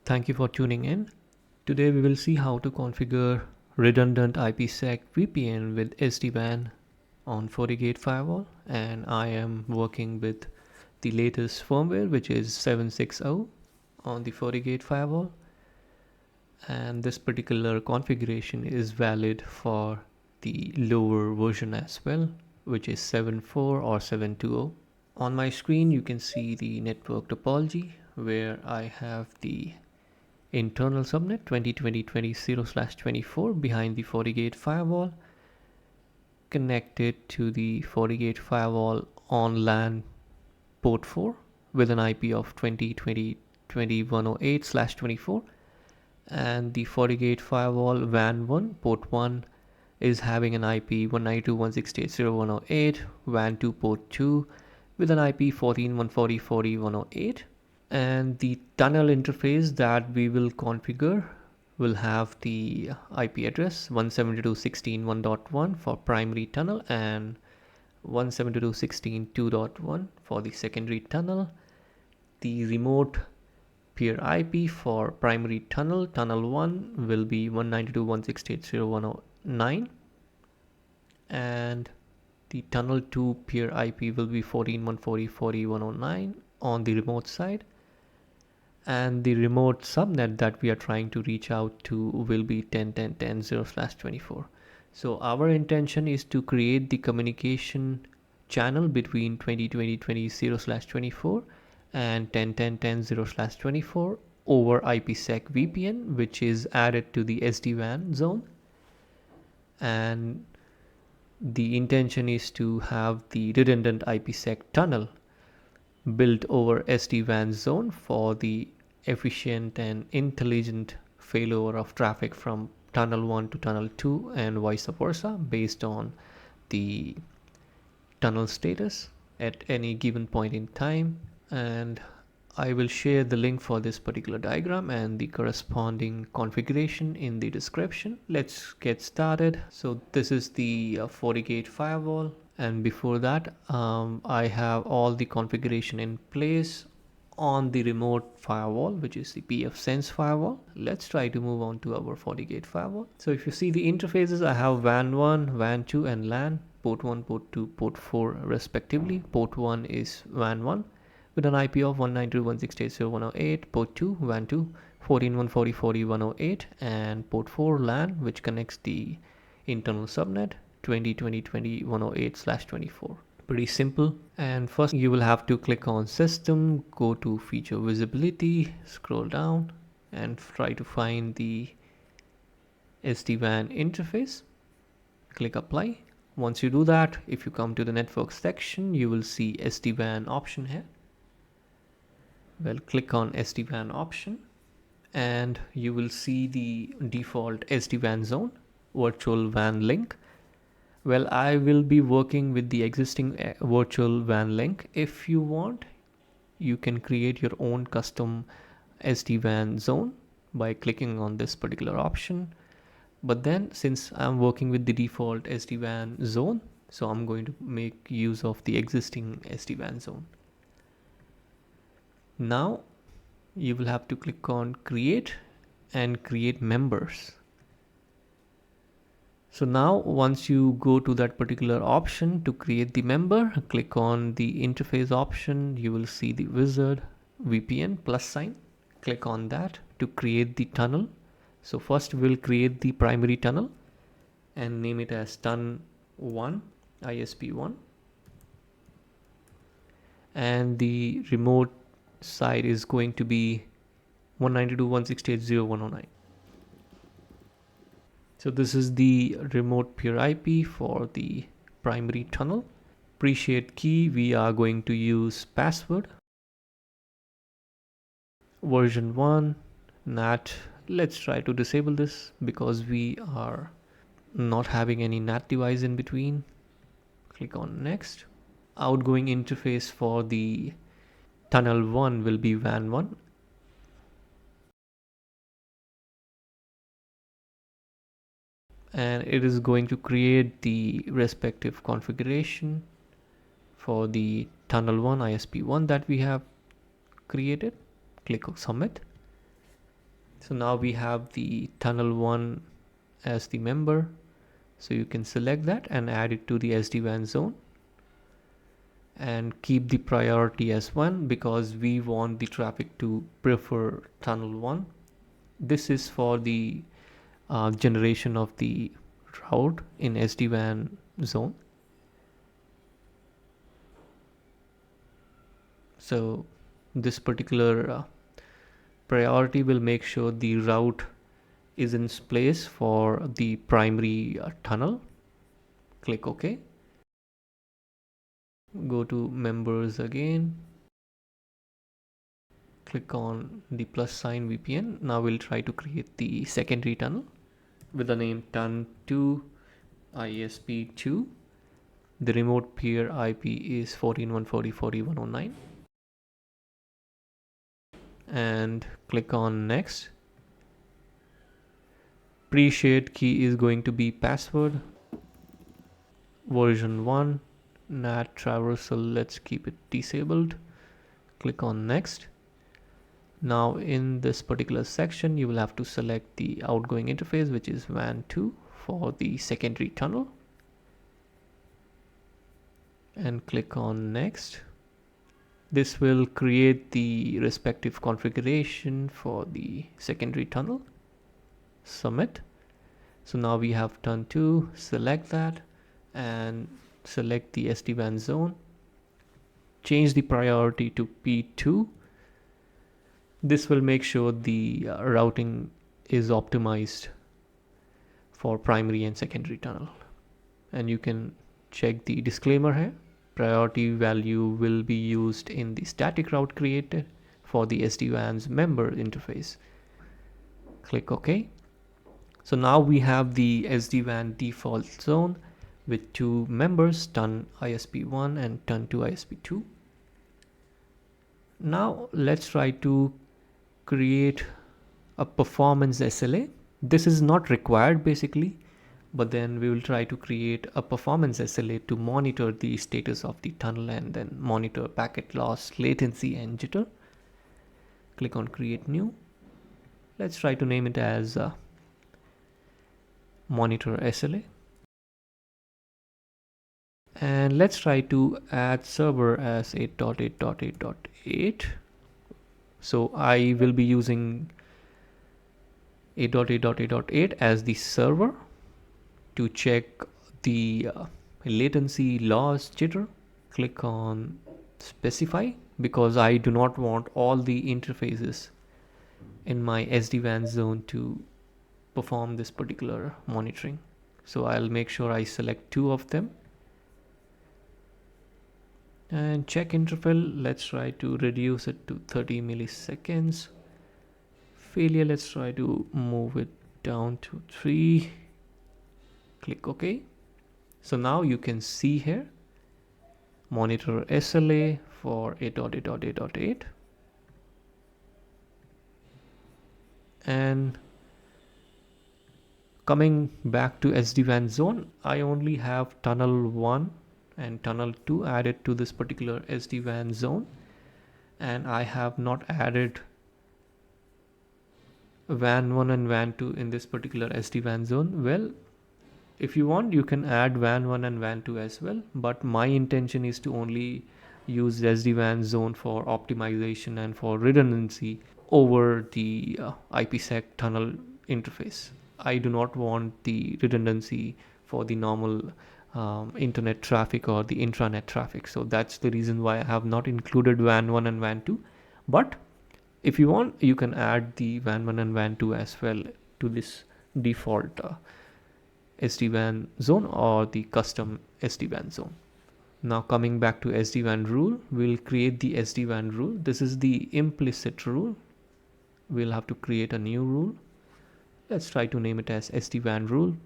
Thank you for tuning in. Today we will see how to configure Redundant IPsec VPN with SD-WAN on Fortigate Firewall, and I am working with the latest firmware, which is 760 on the Fortigate Firewall, and this particular configuration is valid for the lower version as well, which is 7.4 or 7.20. On my screen you can see the network topology where I have the internal subnet 20.20.20/24 behind the Fortigate firewall, connected to the Fortigate firewall on LAN port 4 with an IP of 20.20.2108/24, and the Fortigate firewall WAN 1 port 1 is having an IP 192.168.0.108, WAN 2 port 2 with an IP 14.140.40.108. And the tunnel interface that we will configure will have the IP address 172.16.1.1 for primary tunnel and 172.16.2.1 for the secondary tunnel. The remote peer IP for primary tunnel 1 will be 192.168.0.109, and the tunnel 2 peer IP will be 14.140.40.109 on the remote side, and the remote subnet that we are trying to reach out to will be 10.10.10.0/24. So our intention is to create the communication channel between 20.20.20.0/24 and 10.10.10.0/24 over IPsec VPN, which is added to the SD-WAN zone, and the intention is to have the redundant IPsec tunnel built over SD-WAN zone for the efficient and intelligent failover of traffic from tunnel 1 to tunnel 2 and vice versa based on the tunnel status at any given point in time. And I will share the link for this particular diagram and the corresponding configuration in the description. Let's get started. So this is the Fortigate firewall, and before that I have all the configuration in place on the remote firewall, which is the pfSense firewall. Let's try to move on to our Fortigate firewall. So if you see the interfaces, I have WAN 1, WAN 2 and LAN, port 1, port 2, port 4 respectively. Port 1 is WAN 1 with an IP of 192.168.0.108, port 2 WAN 2 14.140.40.108, and port 4 LAN, which connects the internal subnet 20.20.20.108/24. Pretty simple. And first you will have to click on system, go to feature visibility, scroll down and try to find the SD-WAN interface. Click apply. Once you do that, if you come to the network section, you will see SD-WAN option here. Well, click on SD-WAN option and you will see the default SD-WAN zone, virtual WAN link. Well, I will be working with the existing virtual WAN link. If you want, you can create your own custom SD-WAN zone by clicking on this particular option. But then since I'm working with the default SD-WAN zone, so I'm going to make use of the existing SD-WAN zone. Now you will have to click on create and create members. So now once you go to that particular option to create the member, click on the interface option. You will see the wizard VPN plus sign. Click on that to create the tunnel. So first we'll create the primary tunnel and name it as TUN1 ISP1, and the remote side is going to be 192.168.0.109. So this is the remote peer IP for the primary tunnel. Appreciate key, we are going to use password. Version 1, NAT. Let's try to disable this because we are not having any NAT device in between. Click on next. Outgoing interface for the tunnel 1 will be WAN 1. And it is going to create the respective configuration for the tunnel 1 ISP1 that we have created. Click on submit. So now we have the tunnel 1 as the member. So you can select that and add it to the SD-WAN zone and keep the priority as 1 because we want the traffic to prefer tunnel 1. This is for the generation of the route in SD-WAN zone. So this particular priority will make sure the route is in place for the primary tunnel. Click OK. Go to members again. Click on the plus sign VPN. Now we'll try to create the secondary tunnel with the name TUN2 ISP2. The remote peer IP is 14.140.4109 and click on next. Pre-shared key is going to be password. Version 1. NAT traversal, let's keep it disabled. Click on next. Now in this particular section you will have to select the outgoing interface, which is WAN 2 for the secondary tunnel, and click on next. This will create the respective configuration for the secondary tunnel. Submit. So now we have TUN2. Select that and select the SD-WAN zone. Change the priority to P2. This will make sure the routing is optimized for primary and secondary tunnel. And you can check the disclaimer here. Priority value will be used in the static route created for the SD-WAN's member interface. Click OK. So now we have the SD-WAN default zone with two members, TUN ISP1 and TUN2 ISP2. Now let's try to create a performance SLA. This is not required basically, but then we will try to create a performance SLA to monitor the status of the tunnel and then monitor packet loss, latency and jitter. Click on create new. Let's try to name it as monitor SLA. And let's try to add server as 8.8.8.8. So I will be using 8.8.8.8 as the server to check the latency, loss, jitter. Click on specify because I do not want all the interfaces in my SD-WAN zone to perform this particular monitoring. So I'll make sure I select 2 of them. And check interval, let's try to reduce it to 30 milliseconds. Failure, let's try to move it down to 3. Click OK. So now you can see here monitor SLA for 8.8.8.8 and coming back to SD-WAN zone, I only have tunnel 1 and tunnel 2 added to this particular SD-WAN zone, and I have not added WAN 1 and WAN 2 in this particular SD-WAN zone. Well, if you want, you can add WAN 1 and WAN 2 as well, but my intention is to only use the SD-WAN zone for optimization and for redundancy over the IPsec tunnel interface. I do not want the redundancy for the normal internet traffic or the intranet traffic. So that's the reason why I have not included WAN 1 and WAN 2. But if you want, you can add the WAN 1 and WAN 2 as well to this default SD-WAN zone or the custom SD-WAN zone. Now coming back to SD-WAN rule, we'll create the SD-WAN rule. This is the implicit rule. We'll have to create a new rule. Let's try to name it as SD-WAN rule.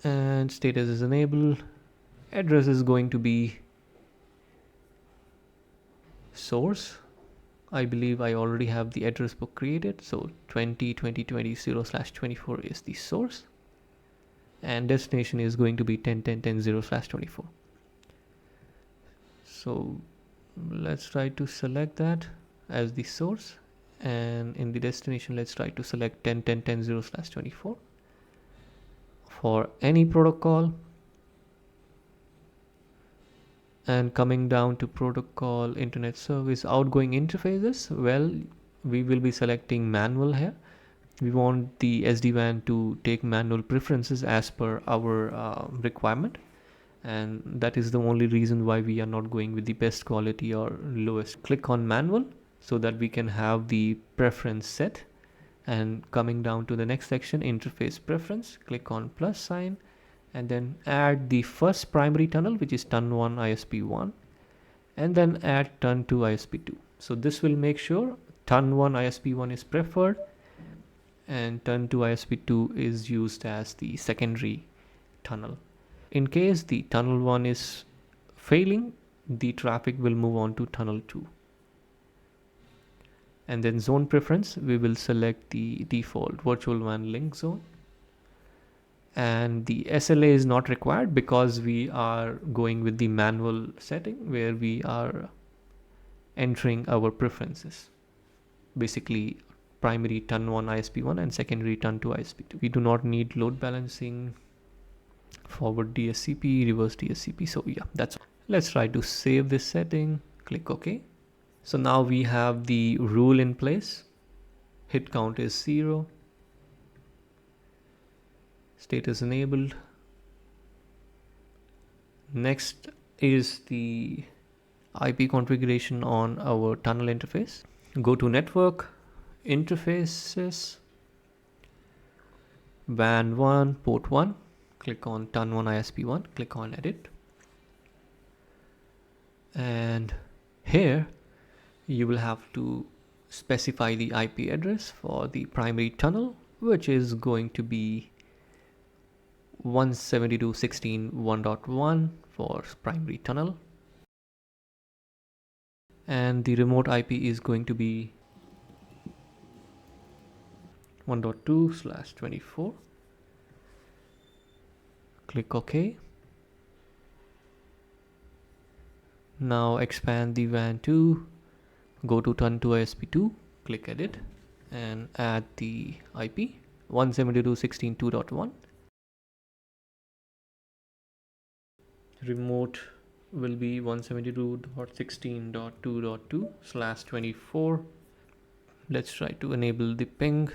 And status is enabled. Address is going to be source. I believe I already have the address book created. So 20.20.20/24 is the source. And destination is going to be 10.10.10/24. So let's try to select that. as the source, and in the destination let's try to select 10.10.10.0/24 for any protocol. And coming down to protocol internet service outgoing interfaces, well, we will be selecting manual here. We want the SD-WAN to take manual preferences as per our requirement, and that is the only reason why we are not going with the best quality or lowest. Click on manual so that we can have the preference set. And coming down to the next section, interface preference, click on plus sign and then add the first primary tunnel, which is TUN1 ISP1, and then add TUN2 ISP2. So this will make sure TUN1 ISP1 is preferred and TUN2 ISP2 is used as the secondary tunnel. In case the tunnel 1 is failing, the traffic will move on to tunnel 2. And then zone preference, we will select the default virtual WAN link zone. And the SLA is not required because we are going with the manual setting where we are entering our preferences. Basically, primary TUN1 ISP1 and secondary TUN2 ISP2. We do not need load balancing, forward DSCP, reverse DSCP. So yeah, that's all. Let's try to save this setting. Click OK. So now we have the rule in place. Hit count is 0. Status enabled. Next is the IP configuration on our tunnel interface. Go to network, interfaces, WAN 1, port 1. Click on TUN1 ISP1. Click on edit. And here you will have to specify the IP address for the primary tunnel, which is going to be 172.16.1.1 for primary tunnel, and the remote IP is going to be 1.2/24. Click OK. Now expand the WAN 2, go to TUN2 ISP2, click edit and add the IP 172.16.2.1. Remote will be 172.16.2.2/24. Let's try to enable the ping.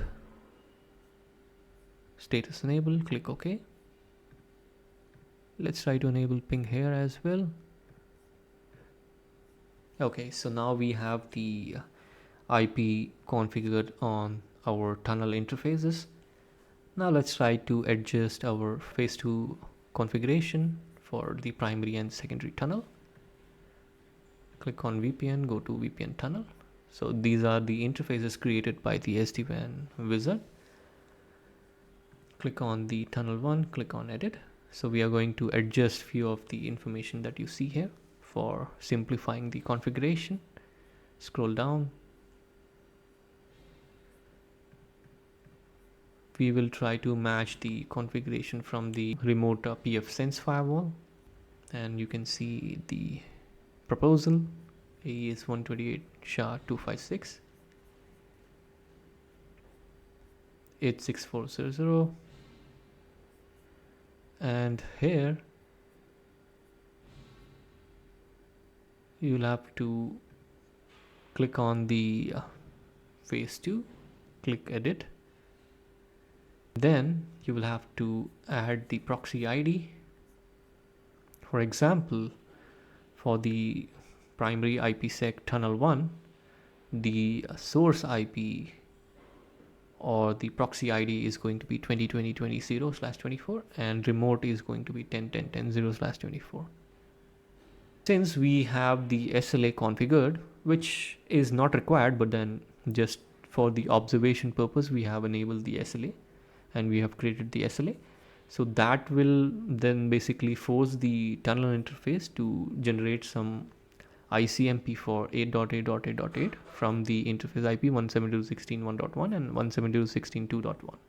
Status enabled. Click OK. Let's try to enable ping here as well. Okay, so now we have the IP configured on our tunnel interfaces. Now let's try to adjust our phase 2 configuration for the primary and secondary tunnel. Click on VPN, go to VPN tunnel. So these are the interfaces created by the SD-WAN wizard. Click on the tunnel 1, click on edit. So we are going to adjust few of the information that you see here for simplifying the configuration. Scroll down. We will try to match the configuration from the remote pfSense firewall, and you can see the proposal AES 128.SHA-256 86400, and here you'll have to click on the phase 2, click edit. Then you will have to add the proxy ID. For example, for the primary IPsec tunnel 1, the source IP or the proxy ID is going to be 20.20.20/24 and remote is going to be 10.10.10.0/24. Since we have the SLA configured, which is not required, but then just for the observation purpose we have enabled the SLA and we have created the SLA. So that will then basically force the tunnel interface to generate some ICMP for 8.8.8.8 from the interface IP 172.16.1.1 and 172.16.2.1.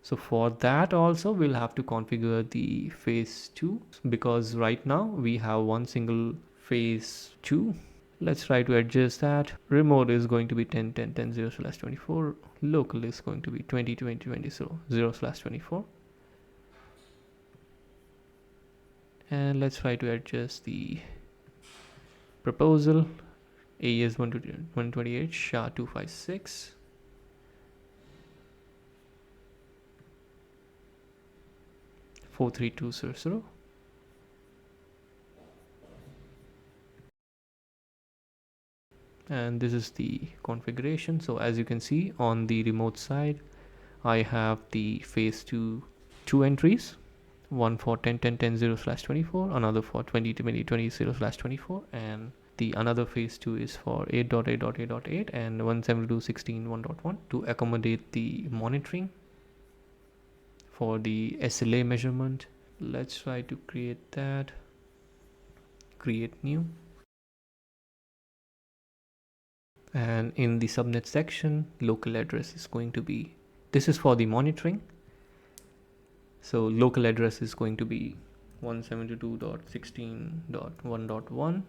So for that also we'll have to configure the phase 2, because right now we have one single phase 2 Let's try to adjust that. Remote is going to be 10.10.10.0/24. Local is going to be 20.20.20/0/24. And let's try to adjust the proposal. AES 128 SHA-256. (43200). And this is the configuration. So as you can see on the remote side, I have the phase 2 entries, one for 10.10.10.0/24, another for 20.20.20/24, and the another phase 2 is for 8.8.8.8 and 172.16.1.1 to accommodate the monitoring for the SLA measurement. Let's try to create that. Create new. And in the subnet section, local address is going to be, this is for the monitoring. So local address is going to be 172.16.1.1.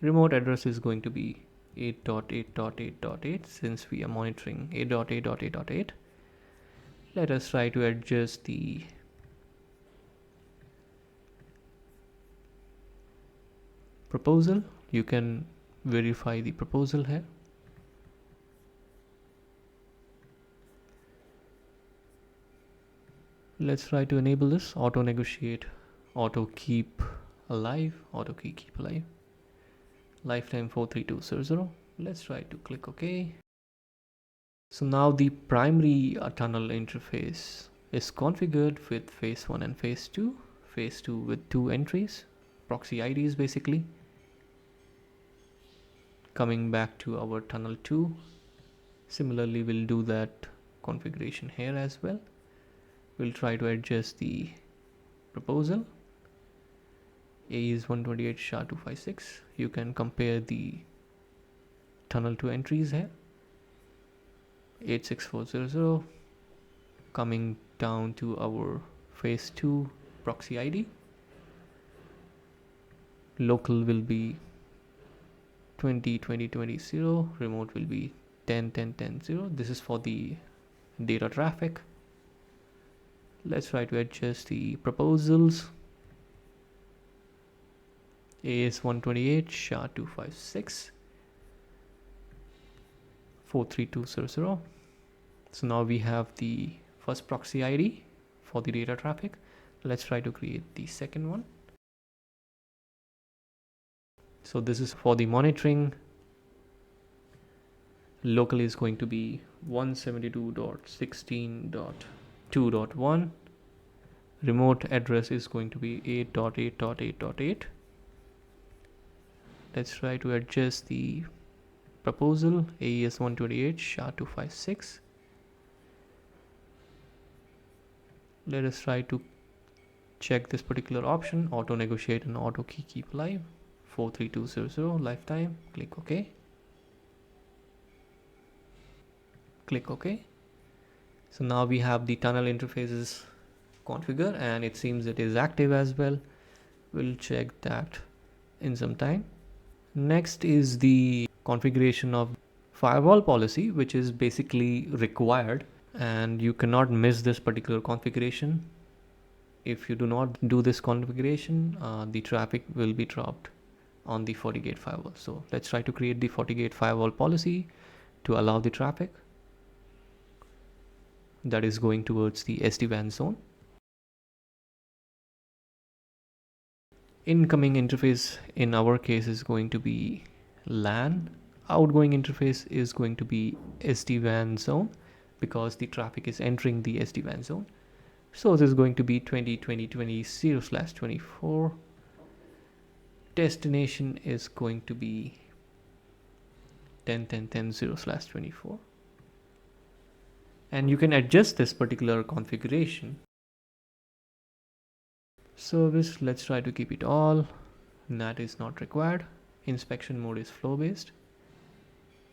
Remote address is going to be 8.8.8.8 since we are monitoring 8.8.8.8. Let us try to adjust the proposal. You can verify the proposal here. Let's try to enable this auto negotiate, auto keep alive, lifetime 43200. Let's try to click OK. So now the primary tunnel interface is configured with phase 1 and phase 2. Phase 2 with 2 entries, proxy IDs basically. Coming back to our tunnel 2, similarly we'll do that configuration here as well. We'll try to adjust the proposal. A is 128 SHA-256. You can compare the tunnel 2 entries here. 86400. Coming down to our phase 2 proxy ID. Local will be 20.20.20.0. Remote will be 10.10.10.0. This is for the data traffic. Let's try to adjust the proposals. AS 128 SHA-256 43200. So now we have the first proxy ID for the data traffic. Let's try to create the second one. So this is for the monitoring. Local is going to be 172.16.2.1. Remote address is going to be 8.8.8.8. Let's try to adjust the proposal. AES 128 SHA-256. Let us try to check this particular option, auto negotiate and auto keep live. 43200 lifetime. Click OK. Click OK. So now we have the tunnel interfaces configured and it seems it is active as well. We'll check that in some time. Next is the configuration of firewall policy, which is basically required, and you cannot miss this particular configuration. If you do not do this configuration, the traffic will be dropped on the Fortigate firewall. So let's try to create the Fortigate firewall policy to allow the traffic that is going towards the SD-WAN zone. Incoming interface in our case is going to be LAN. Outgoing interface is going to be SD-WAN zone because the traffic is entering the SD-WAN zone. So this is going to be 20.20.20/24. Destination is going to be 10.10.10.0/24. And you can adjust this particular configuration. Service, let's try to keep it all. NAT is not required. Inspection mode is flow based.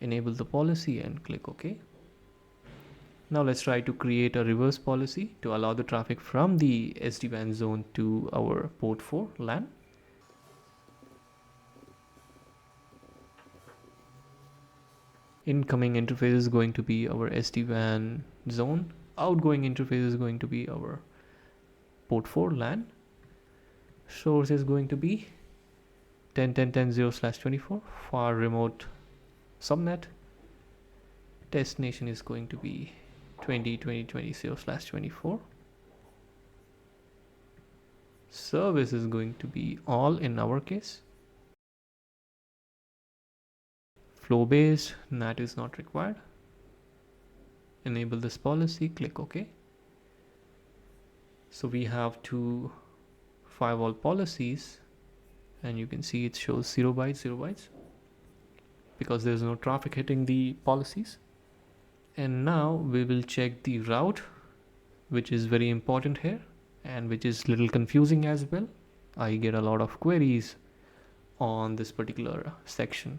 Enable the policy and click OK. Now let's try to create a reverse policy to allow the traffic from the SD-WAN zone to our port 4 LAN. Incoming interface is going to be our SD-WAN zone. Outgoing interface is going to be our port 4 LAN. Source is going to be 10.10.10.0/24 far remote subnet. Destination is going to be 20.20.20/24. Service is going to be all in our case. Flow based, NAT is not required. Enable this policy, click OK. So we have two firewall policies, and you can see it shows 0 bytes because there's no traffic hitting the policies. And now we will check the route, which is very important here and which is little confusing as well. I get a lot of queries on this particular section.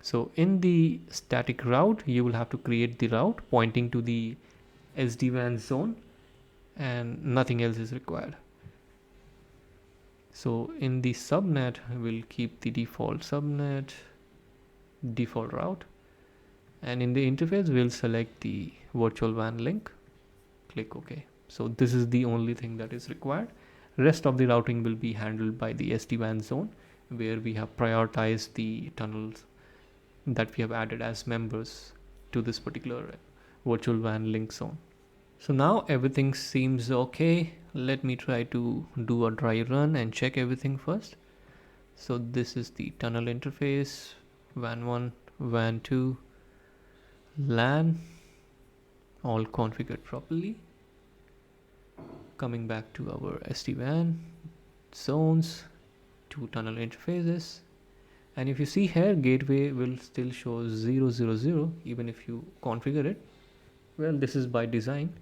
So in the static route, you will have to create the route pointing to the SD-WAN zone, and nothing else is required. So in the subnet, we'll keep the default subnet, default route, and in the interface, we'll select the virtual WAN link, click OK. So this is the only thing that is required. Rest of the routing will be handled by the SD-WAN zone, where we have prioritized the tunnels that we have added as members to this particular virtual WAN link zone. So now everything seems okay. Let me try to do a dry run and check everything first. So this is the tunnel interface, WAN 1, WAN 2, LAN, all configured properly. Coming back to our SD-WAN zones, two tunnel interfaces. And if you see here, gateway will still show 000 even if you configure it. Well, this is by design.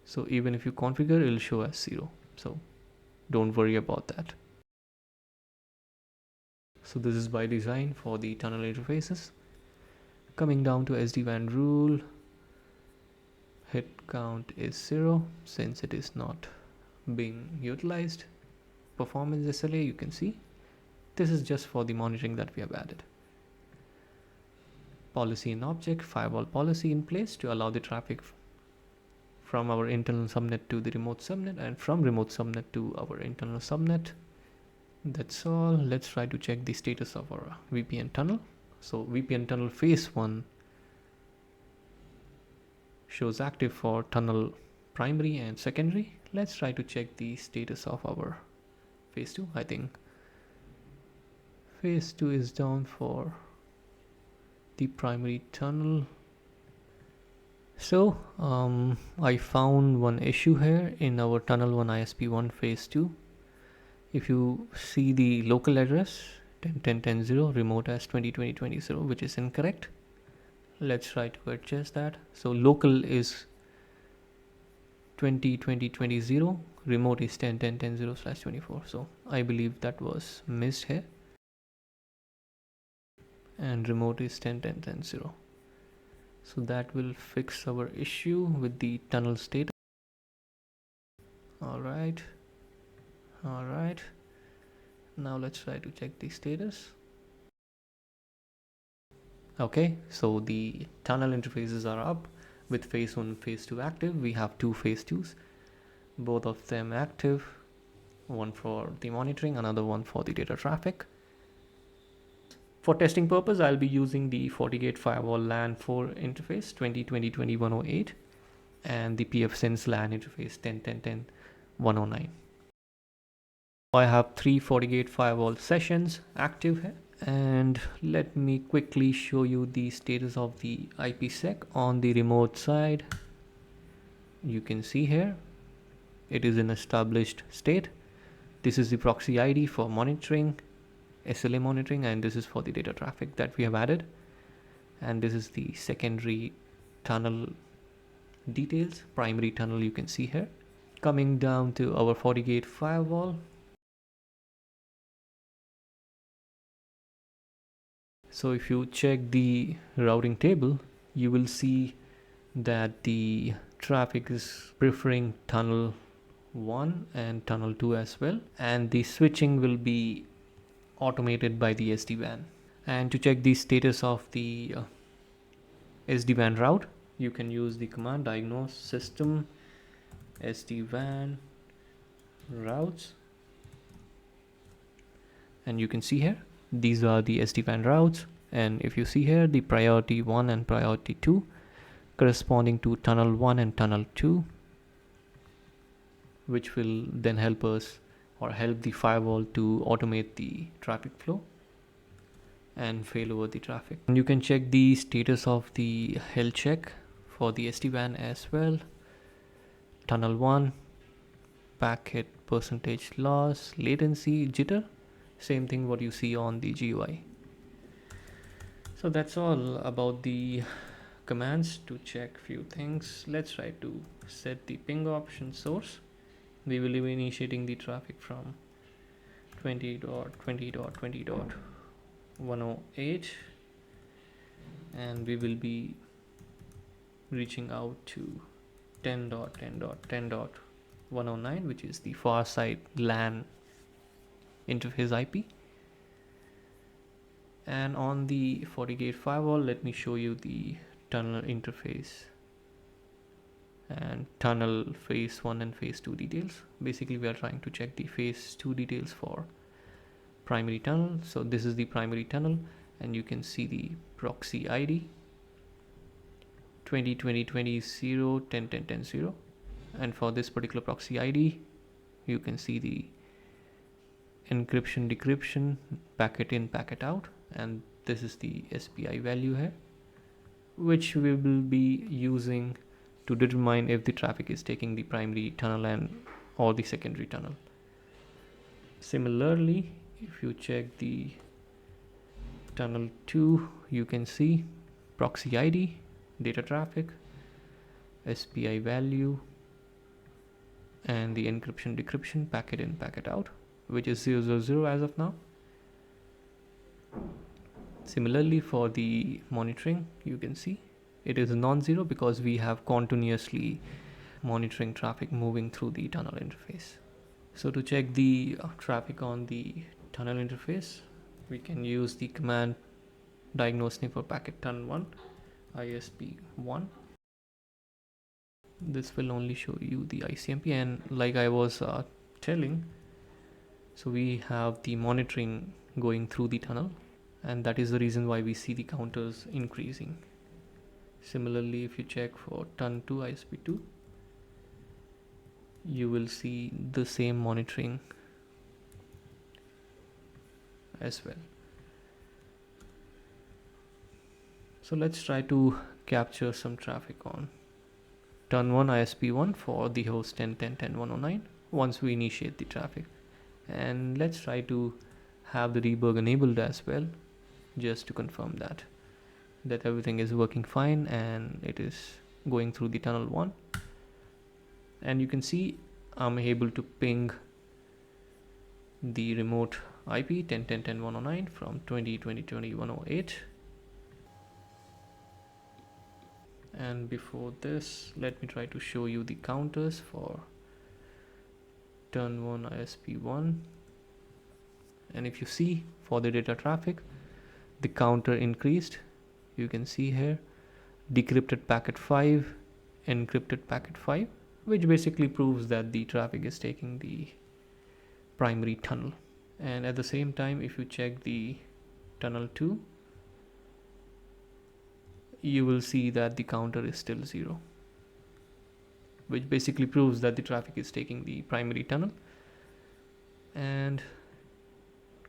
So even if you configure, it will show as 0. So don't worry about that. So this is by design for the tunnel interfaces. Coming down to SD-WAN rule, hit count is 0 since it is not being utilized. Performance SLA, you can see. This is just for the monitoring that we have added. Policy in object, firewall policy in place to allow the traffic from our internal subnet to the remote subnet, and from remote subnet to our internal subnet. That's all. Let's try to check the status of our VPN tunnel. So VPN tunnel phase 1 shows active for tunnel primary and secondary. Let's try to check the status of our phase 2. I think phase 2 is down for the primary tunnel. So I found one issue here in our tunnel 1 ISP1 phase 2. If you see the local address 10.10.10.0, remote as 20.20.20.0, which is incorrect. Let's try to adjust that. So local is 20.20.20.0, remote is 10.10.10.0/24. So I believe that was missed here. And remote is 10.10.10.0. So that will fix our issue with the tunnel state. All right. Now let's try to check the status. Okay, so the tunnel interfaces are up with phase 1 and phase 2 active. We have two phase 2s, both of them active, one for the monitoring, another one for the data traffic. For testing purpose, I'll be using the Fortigate Firewall LAN 4 interface 20.20.20.108 and the pfSense LAN interface 10.10.10.109. I have 3 Fortigate Firewall sessions active here, and let me quickly show you the status of the IPsec on the remote side. You can see here it is in established state. This is the proxy ID for monitoring, SLA monitoring, and this is for the data traffic that we have added, and this is the secondary tunnel details. Primary tunnel you can see here. Coming down to our Fortigate firewall, so if you check the routing table, you will see that the traffic is preferring tunnel 1 and tunnel 2 as well, and the switching will be automated by the SD-WAN. And to check the status of the SD-WAN route, you can use the command diagnose system SD-WAN routes, and you can see here these are the SD-WAN routes, and if you see here the priority 1 and priority 2 corresponding to tunnel 1 and tunnel 2, which will then help us or help the firewall to automate the traffic flow and fail over the traffic. And you can check the status of the health check for the SD-WAN as well. Tunnel 1, packet percentage loss, latency, jitter, same thing what you see on the GUI. So that's all about the commands to check few things. Let's try to set the ping option source. We will be initiating the traffic from 20.20.20.108, and we will be reaching out to 10.10.10.109, which is the far side LAN interface IP. And on the Fortigate firewall, let me show you the tunnel interface and tunnel phase 1 and phase 2 details. Basically, we are trying to check the phase 2 details for primary tunnel. So this is the primary tunnel, and you can see the proxy ID 20.20.20.0 and for this particular proxy ID you can see the encryption decryption, packet in packet out, and this is the SPI value here, which we will be using to determine if the traffic is taking the primary tunnel and or the secondary tunnel. Similarly, if you check the tunnel 2, you can see proxy ID, data traffic, SPI value, and the encryption decryption, packet in packet out, which is 000 as of now. Similarly, for the monitoring, you can see it is non-zero because we have continuously monitoring traffic moving through the tunnel interface. So to check the traffic on the tunnel interface, we can use the command diagnose for packet tunnel 1 ISP1. This will only show you the ICMP, and like I was telling, so we have the monitoring going through the tunnel, and that is the reason why we see the counters increasing. Similarly, if you check for TUN2 ISP2, you will see the same monitoring as well. So let's try to capture some traffic on TUN1 ISP1 for the host 10.10.10.109 once we initiate the traffic, and let's try to have the debug enabled as well, just to confirm that everything is working fine and it is going through the tunnel 1. And you can see I'm able to ping the remote IP 10.10.10.109 from 20.20.20.108. And before this, let me try to show you the counters for TUN1 ISP1. And if you see for the data traffic, the counter increased. You can see here decrypted packet 5, encrypted packet 5, which basically proves that the traffic is taking the primary tunnel. And at the same time, if you check the tunnel 2, you will see that the counter is still 0, which basically proves that the traffic is taking the primary tunnel. And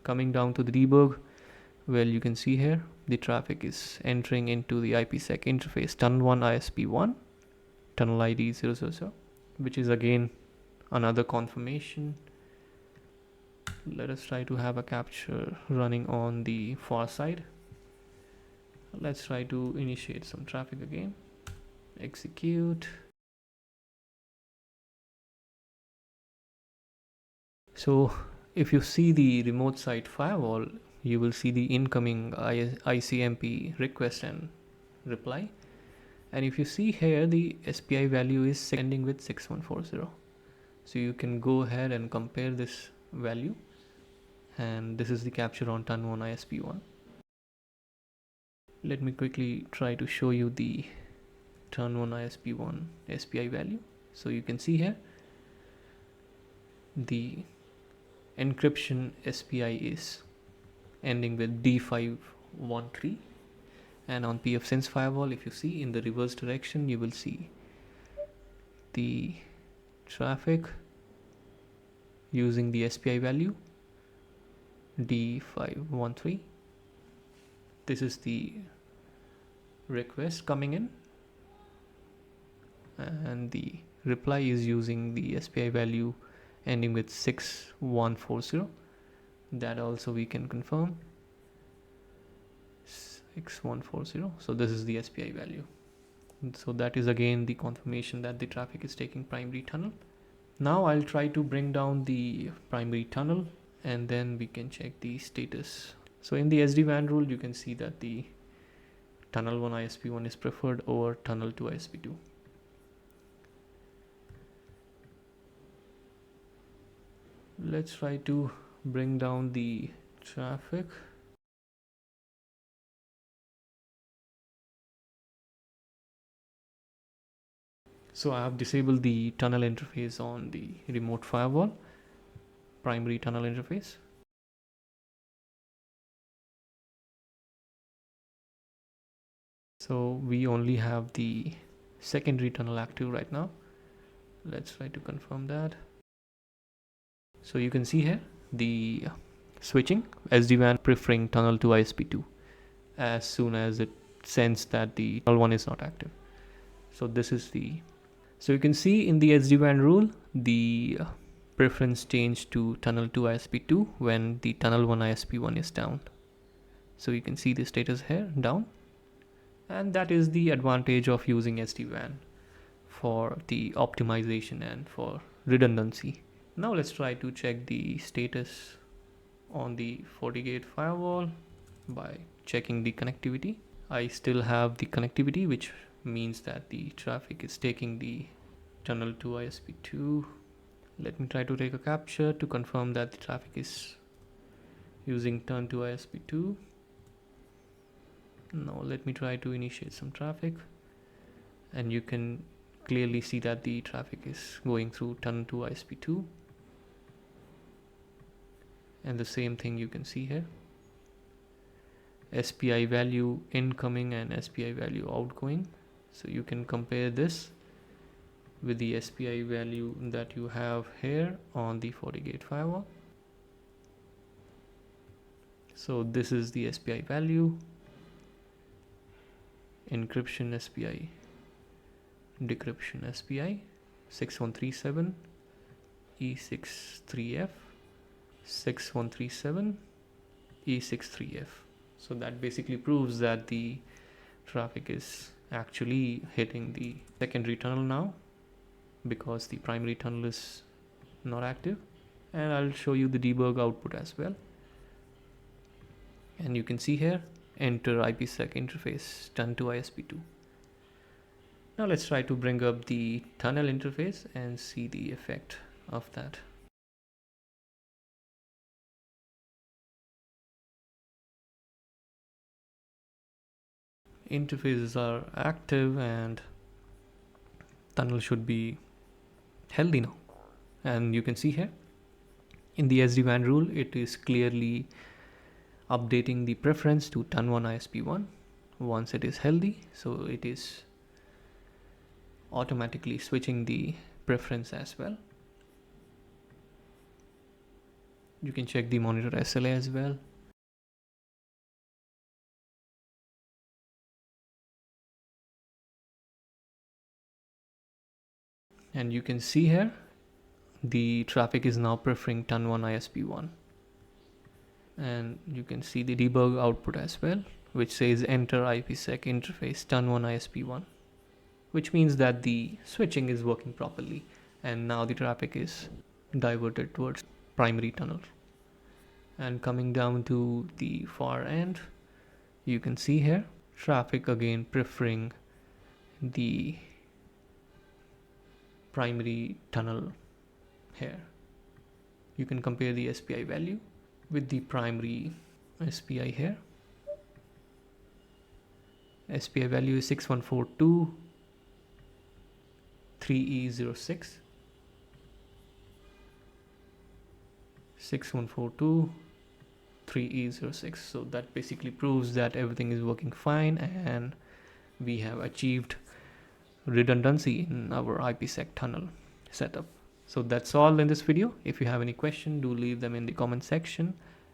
coming down to the debug, well, you can see here the traffic is entering into the IPsec interface TUN1 ISP1 tunnel ID 000, which is again another confirmation. Let us try to have a capture running on the far side. Let's try to initiate some traffic again. Execute. So if you see the remote site firewall, you will see the incoming ICMP request and reply. And if you see here, the SPI value is ending with 6140. So you can go ahead and compare this value. And this is the capture on TUN1 ISP1. Let me quickly try to show you the turn1 ISP1 SPI value. So you can see here the encryption SPI is ending with D513, and on pfSense firewall, if you see in the reverse direction, you will see the traffic using the SPI value D513. This is the request coming in, and the reply is using the SPI value ending with 6140. That also we can confirm, 6140. So this is the SPI value. So that is again the confirmation that the traffic is taking primary tunnel. Now I'll try to bring down the primary tunnel, and then we can check the status. So in the SD-WAN rule, you can see that the tunnel 1 ISP1 is preferred over tunnel 2 ISP2. Let's try to bring down the traffic. So I have disabled the tunnel interface on the remote firewall, primary tunnel interface. So we only have the secondary tunnel active right now. Let's try to confirm that. So you can see here the switching SD-WAN preferring tunnel 2 ISP2 as soon as it sends that the tunnel 1 is not active. So this is the, so you can see in the SD-WAN rule the preference changed to tunnel 2 ISP2 when the tunnel 1 ISP1 is down. So you can see the status here down, and that is the advantage of using SD-WAN for the optimization and for redundancy. Now let's try to check the status on the Fortigate firewall by checking the connectivity. I still have the connectivity, which means that the traffic is taking the tunnel 2 ISP2. Let me try to take a capture to confirm that the traffic is using turn 2 ISP2. Now let me try to initiate some traffic, and you can clearly see that the traffic is going through turn 2 ISP2. And the same thing you can see here, SPI value incoming and SPI value outgoing. So you can compare this with the SPI value that you have here on the Fortigate firewall. So this is the SPI value, encryption SPI, decryption SPI, 6137 E63F, 6137 E63F. So that basically proves that the traffic is actually hitting the secondary tunnel now, because the primary tunnel is not active. And I'll show you the debug output as well. And you can see here, enter IPsec interface turn 2 ISP2. Now let's try to bring up the tunnel interface and see the effect of that. Interfaces are active and tunnel should be healthy now. And you can see here in the SD-WAN rule, it is clearly updating the preference to turn 1 ISP1 once it is healthy. So it is automatically switching the preference as well. You can check the monitor SLA as well. And you can see here the traffic is now preferring turn 1 ISP1. And you can see the debug output as well, which says enter IPsec interface turn 1 ISP1, which means that the switching is working properly, and now the traffic is diverted towards primary tunnel. And coming down to the far end, you can see here traffic again preferring the primary tunnel here. You can compare the SPI value with the primary SPI here. SPI value is 6142 3E06. 6142 3E06. So that basically proves that everything is working fine and we have achieved redundancy in our IPsec tunnel setup. So that's all in this video. If you have any question, do leave them in the comment section,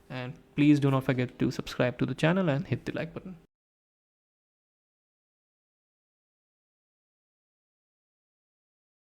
and please do not forget to subscribe to the channel and hit the like button.